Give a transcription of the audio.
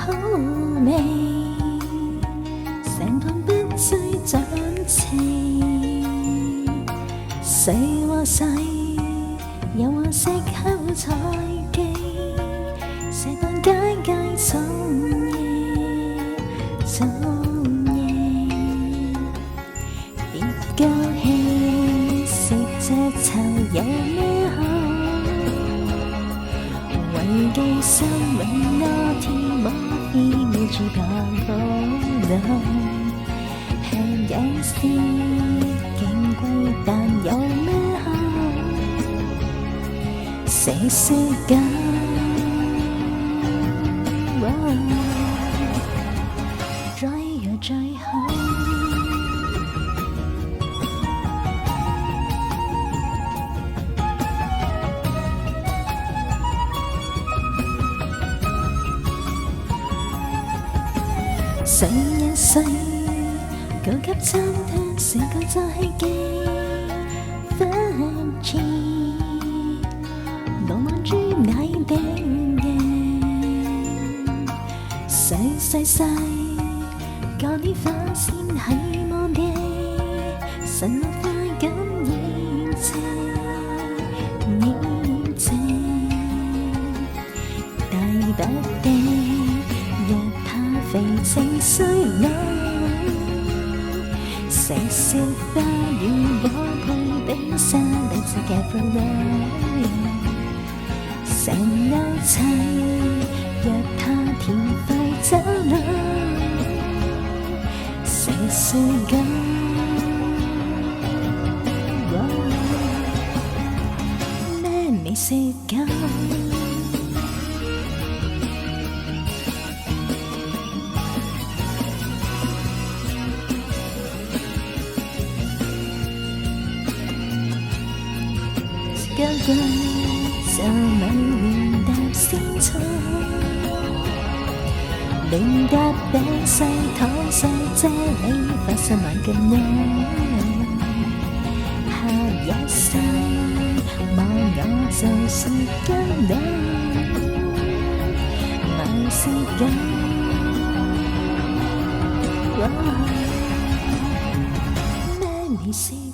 好味，成盤不追盡情，誰話世又話適口才記，這段街街總夜總夜，別夠氣食隻臭有咩好？為記生命那天我已沒住白寶路，吃嘢是勁貴，但有咩好？食食緊，最又最好。上一世高級餐廳是個遊戲機，分支羅曼豬奶餅嘅，細咖喱飯先係我嘅，神樂快感熱情，大白地若他肥情衰老，食食花與我配比沙律是嘅 friend， 成樓齊若他甜快走佬，食食緊，咩未食緊？個個就咪亂搭先錯，亂搭餅細糖細啫喱發生埋咁樣，下一世望我就是跟你咪是咁，咩未是？